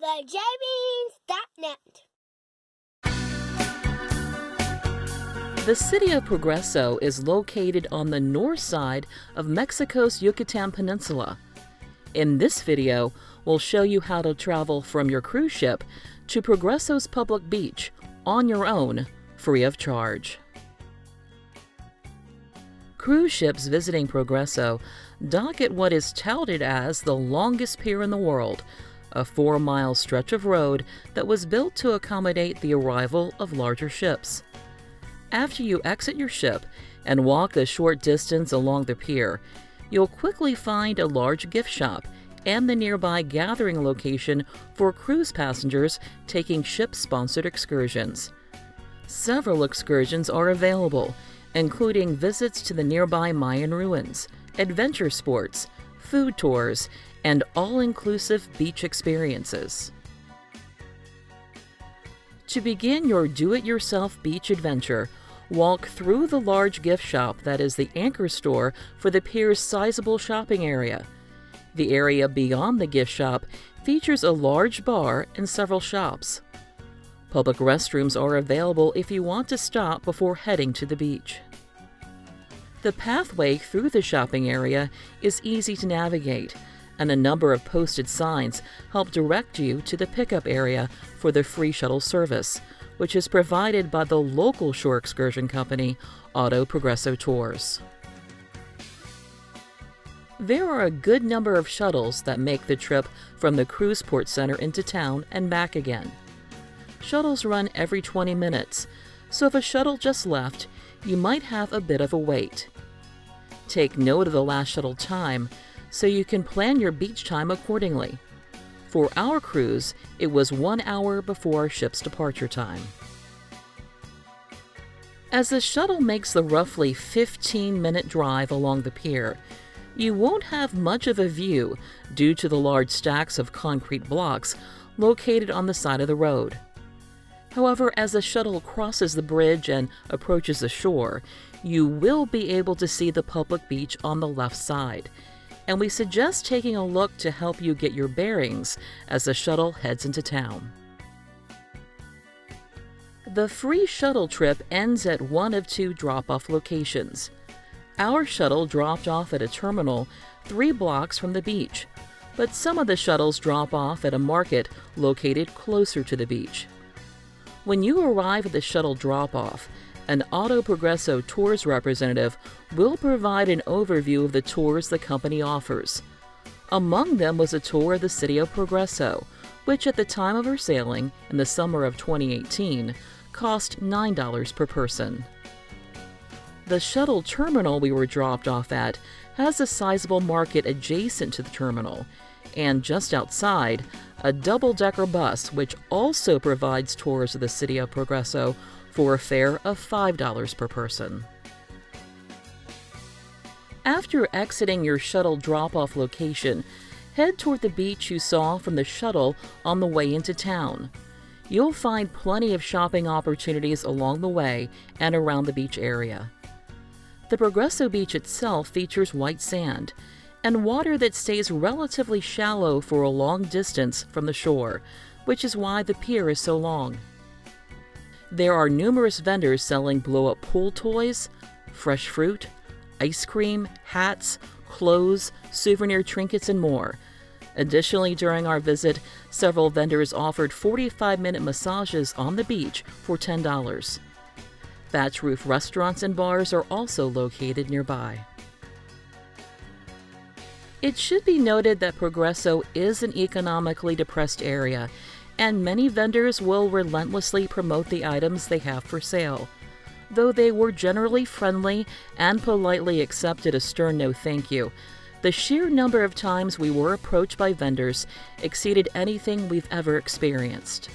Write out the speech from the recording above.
thejbeans.net. The city of Progreso is located on the north side of Mexico's Yucatán Peninsula. In this video, we'll show you how to travel from your cruise ship to Progreso's public beach on your own, free of charge. Cruise ships visiting Progreso dock at what is touted as the longest pier in the world, a 4-mile stretch of road that was built to accommodate the arrival of larger ships. After you exit your ship and walk a short distance along the pier, you'll quickly find a large gift shop and the nearby gathering location for cruise passengers taking ship-sponsored excursions. Several excursions are available, including visits to the nearby Mayan ruins, adventure sports, food tours, and all-inclusive beach experiences. To begin your do-it-yourself beach adventure, walk through the large gift shop that is the anchor store for the pier's sizable shopping area. The area beyond the gift shop features a large bar and several shops. Public restrooms are available if you want to stop before heading to the beach. The pathway through the shopping area is easy to navigate, and a number of posted signs help direct you to the pickup area for the free shuttle service, which is provided by the local shore excursion company, Progreso Tours. There are a good number of shuttles that make the trip from the cruise port center into town and back again. Shuttles run every 20 minutes, so if a shuttle just left, you might have a bit of a wait. Take note of the last shuttle time, so you can plan your beach time accordingly. For our cruise, it was 1 hour before our ship's departure time. As the shuttle makes the roughly 15-minute drive along the pier, you won't have much of a view due to the large stacks of concrete blocks located on the side of the road. However, as the shuttle crosses the bridge and approaches the shore, you will be able to see the public beach on the left side, and we suggest taking a look to help you get your bearings as the shuttle heads into town. The free shuttle trip ends at one of 2 drop-off locations. Our shuttle dropped off at a terminal 3 blocks from the beach, but some of the shuttles drop off at a market located closer to the beach. When you arrive at the shuttle drop-off, an Progreso Tours representative will provide an overview of the tours the company offers. Among them was a tour of the city of Progreso, which at the time of our sailing in the summer of 2018 cost $9 per person. The shuttle terminal we were dropped off at has a sizable market adjacent to the terminal, and just outside, a double-decker bus which also provides tours of the city of Progreso for a fare of $5 per person. After exiting your shuttle drop-off location, head toward the beach you saw from the shuttle on the way into town. You'll find plenty of shopping opportunities along the way and around the beach area. The Progreso beach itself features white sand and water that stays relatively shallow for a long distance from the shore, which is why the pier is so long. There are numerous vendors selling blow-up pool toys, fresh fruit, ice cream, hats, clothes, souvenir trinkets, and more. Additionally, during our visit, several vendors offered 45-minute massages on the beach for $10. Thatch roof restaurants and bars are also located nearby. It should be noted that Progreso is an economically depressed area, and many vendors will relentlessly promote the items they have for sale. Though they were generally friendly and politely accepted a stern no thank you, the sheer number of times we were approached by vendors exceeded anything we've ever experienced.